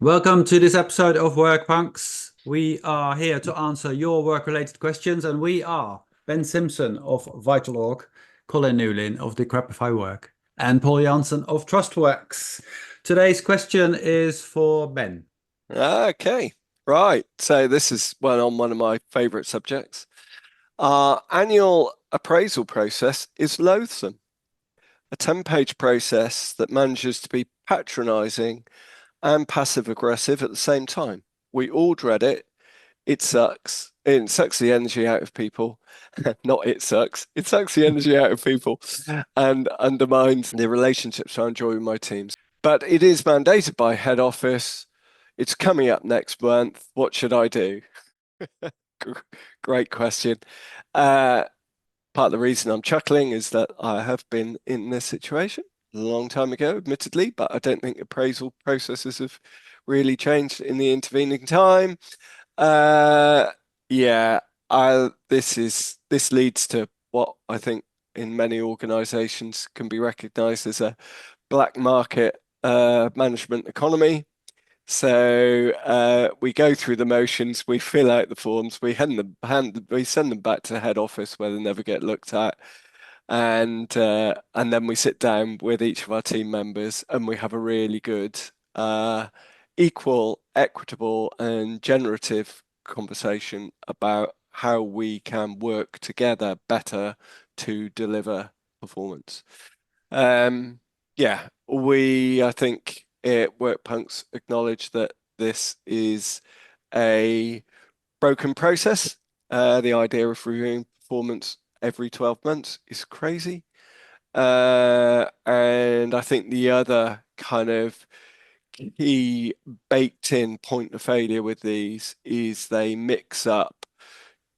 Welcome to this episode of Work Punks. We are here to answer your work-related questions, and we are Ben Simpson of VitalOrg, Colin Newlyn of Decrapify Work, and Paul Jansen of TrustWorks. Today's question is for Ben. Okay, right. So this is one of my favorite subjects. Our annual appraisal process is loathsome. A 10-page process that manages to be patronizing and passive aggressive at the same time. We all dread it. It sucks. It sucks the energy out of people. Not it sucks. It sucks the energy out of people and undermines the relationships I enjoy with my teams. But it is mandated by head office. It's coming up next month. What should I do? Great question. Uh, Part of the reason I'm chuckling is that I have been in this situation a long time ago, admittedly, but I don't think appraisal processes have really changed in the intervening time. Uh, yeah, this leads to what I think in many organizations can be recognized as a black market management economy. So we go through the motions, we fill out the forms, we send them back to head office where they never get looked at, and then we sit down with each of our team members and we have a really good, equal, equitable, and generative conversation about how we can work together better to deliver performance. Yeah, I think WorkPunks acknowledge that this is a broken process. The idea of reviewing performance every 12 months is crazy. And I think the other kind of key baked in point of failure with these is they mix up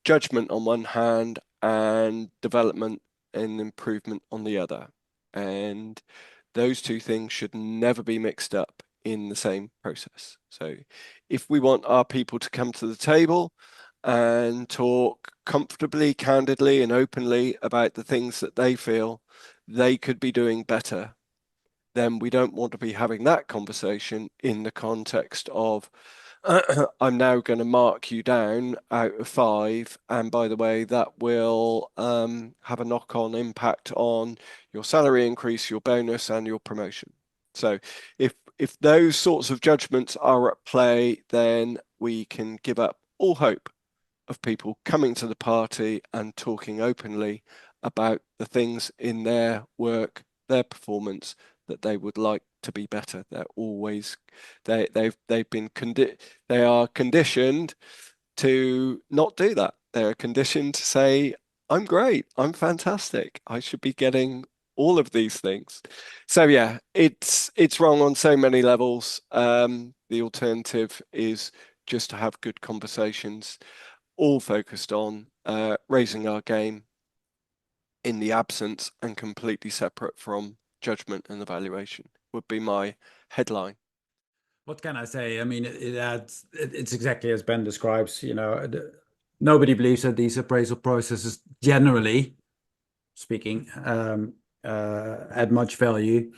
judgment on one hand and development and improvement on the other. And those two things should never be mixed up in the same process. So if we want our people to come to the table and talk comfortably, candidly, and openly about the things that they feel they could be doing better, then we don't want to be having that conversation in the context of I'm now going to mark you down out of 5. And by the way, that will have a knock-on impact on your salary increase, your bonus, and your promotion. So if those sorts of judgments are at play, then we can give up all hope of people coming to the party and talking openly about the things in their work, their performance that they would like to be better. They're always they've been they are conditioned to not do that. They're conditioned to say, I'm great, I'm fantastic, I should be getting all of these things. So yeah, it's wrong on so many levels. The alternative is just to have good conversations, all focused on raising our game in the absence and completely separate from judgment and evaluation would be my headline. What can I say? I mean, it's exactly as Ben describes. Nobody believes that these appraisal processes, generally speaking, add much value,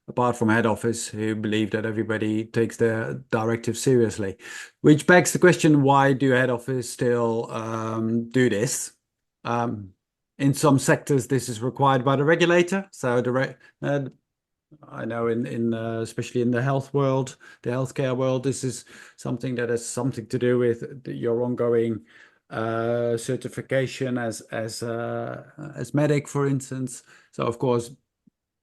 apart from head office, who believe that everybody takes their directives seriously. Which begs the question, why do head office still do this? Um, in some sectors, this is required by the regulator. So I know in especially in the health world, the healthcare world, this is something that has something to do with your ongoing certification as medic, for instance. So of course,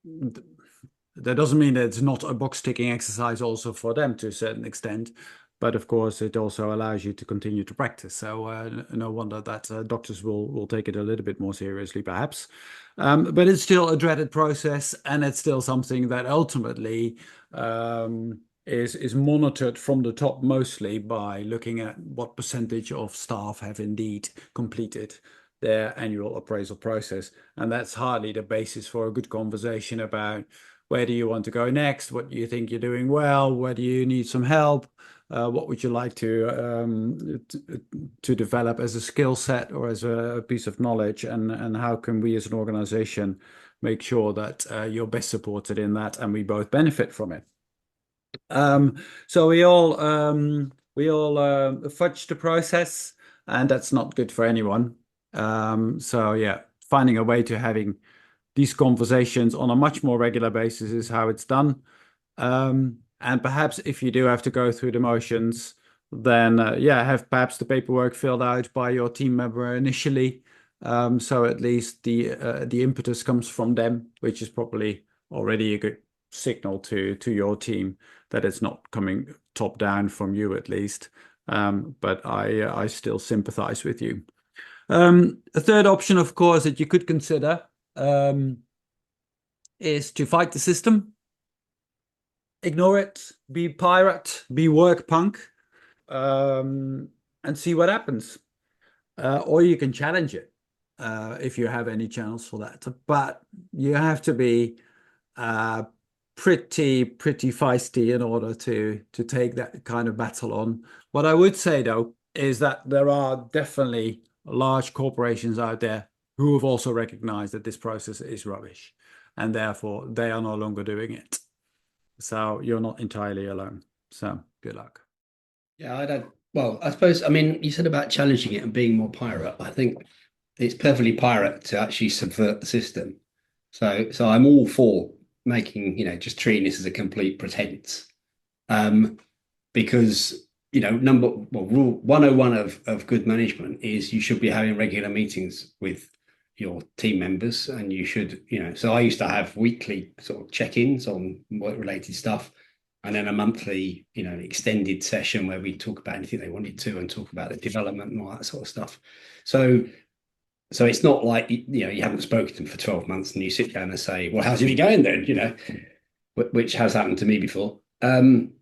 that doesn't mean that it's not a box ticking exercise also for them to a certain extent. But of course, it also allows you to continue to practice. So no wonder that doctors will take it a little bit more seriously, perhaps. But it's still a dreaded process, and it's still something that ultimately is monitored from the top, mostly by looking at what percentage of staff have indeed completed their annual appraisal process. And that's hardly the basis for a good conversation about where do you want to go next, what do you think you're doing well, where do you need some help, what would you like to develop as a skill set or as a piece of knowledge, and how can we as an organization make sure that you're best supported in that and we both benefit from it. So we all fudge the process, and that's not good for anyone. So yeah, finding a way to having these conversations on a much more regular basis is how it's done. And perhaps if you do have to go through the motions, then yeah, have perhaps the paperwork filled out by your team member initially. So at least the impetus comes from them, which is probably already a good signal to your team that it's not coming top down from you at least. But I still sympathize with you. A third option, of course, that you could consider um, is to fight the system, ignore it, be pirate, be work punk, and see what happens. Or you can challenge it if you have any channels for that. But you have to be uh, pretty feisty in order to take that kind of battle on. What I would say though is that there are definitely large corporations out there who have also recognized that this process is rubbish, and therefore they are no longer doing it. So you're not entirely alone. So good luck. Yeah, I don't. Well, I suppose, I mean, you said about challenging it and being more pirate. I think it's perfectly pirate to actually subvert the system. So I'm all for making, just treating this as a complete pretense. Um, because, rule 101 of good management is you should be having regular meetings with your team members, and you should, so I used to have weekly sort of check-ins on work-related stuff, and then a monthly, extended session where we talk about anything they wanted to and talk about the development and all that sort of stuff. So it's not like you haven't spoken to them for 12 months and you sit down and say, well, how's it going then? Which has happened to me before. And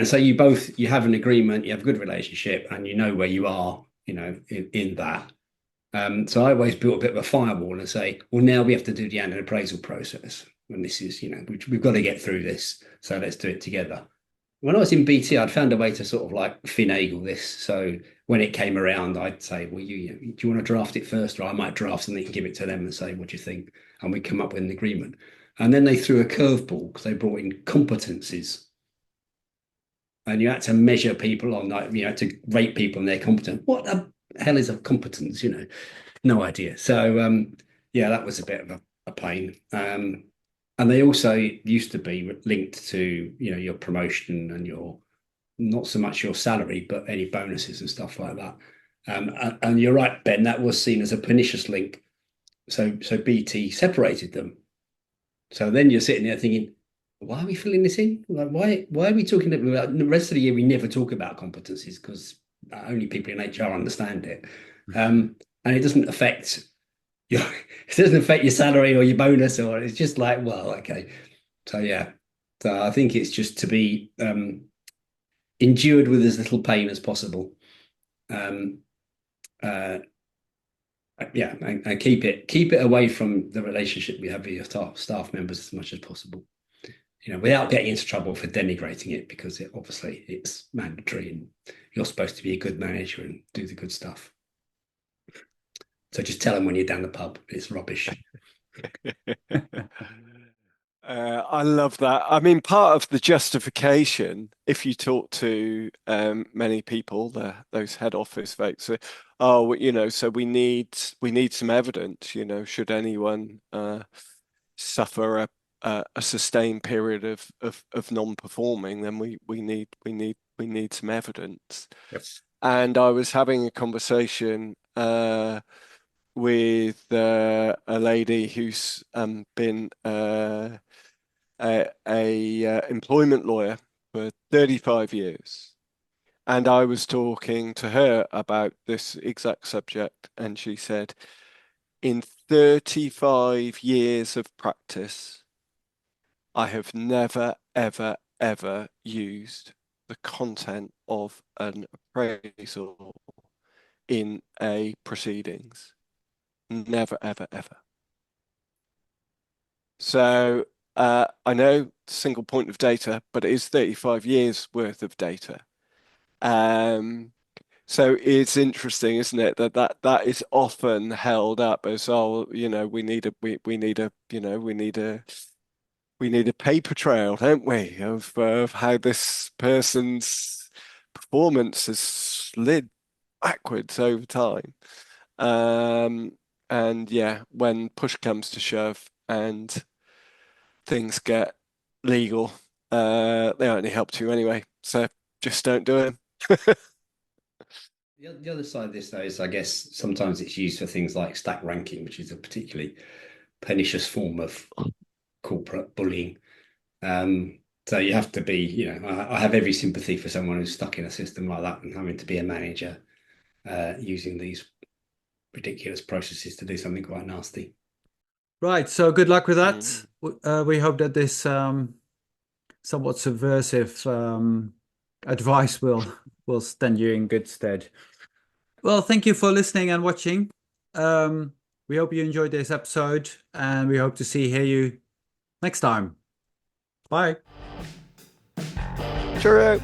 so you have an agreement, you have a good relationship, and you know where you are, in that. So I always built a bit of a firewall and say, well, now we have to do the annual appraisal process. And this is, we've got to get through this. So let's do it together. When I was in BT, I'd found a way to sort of like finagle this. So when it came around, I'd say, well, do you want to draft it first? Or I might draft something and give it to them and say, what do you think? And we come up with an agreement. And then they threw a curveball because they brought in competencies. And you had to measure people on that, to rate people and they're competent. What the hell is a competence? No idea. So yeah, that was a bit of a pain. And they also used to be linked to your promotion and your, not so much your salary, but any bonuses and stuff like that. And you're right, Ben, that was seen as a pernicious link. So BT separated them. So then you're sitting there thinking, why are we filling this in? Like, why are we talking about the rest of the year? We never talk about competencies because only people in HR understand it, and it doesn't affect your salary or your bonus, or it's just like, well, okay. So yeah, so I think it's just to be endured with as little pain as possible. Yeah, and keep it away from the relationship we have with your staff members as much as possible. Without getting into trouble for denigrating it, because it's mandatory and you're supposed to be a good manager and do the good stuff. So just tell them when you're down the pub, it's rubbish. I love that. I mean, part of the justification, if you talk to many people, those head office folks, so we need some evidence. Should anyone suffer a sustained period of non-performing, then we need some evidence. Yep. And I was having a conversation with a lady who's been a employment lawyer for 35 years. And I was talking to her about this exact subject, and she said, in 35 years of practice, I have never, ever, ever used the content of an appraisal in a proceedings. Never, ever, ever. So I know single point of data, but it is 35 years worth of data. So it's interesting, isn't it, that is often held up as, we need a we need a paper trail, don't we, of how this person's performance has slid backwards over time. And yeah, when push comes to shove and things get legal, they only help you anyway. So just don't do it. The other side of this, though, is I guess sometimes it's used for things like stack ranking, which is a particularly pernicious form of corporate bullying. So you have to be, I have every sympathy for someone who's stuck in a system like that and having to be a manager using these ridiculous processes to do something quite nasty. Right. So good luck with that. We hope that this somewhat subversive advice will stand you in good stead. Well, thank you for listening and watching. We hope you enjoyed this episode, and we hope to hear you next time. Bye. Cheerio.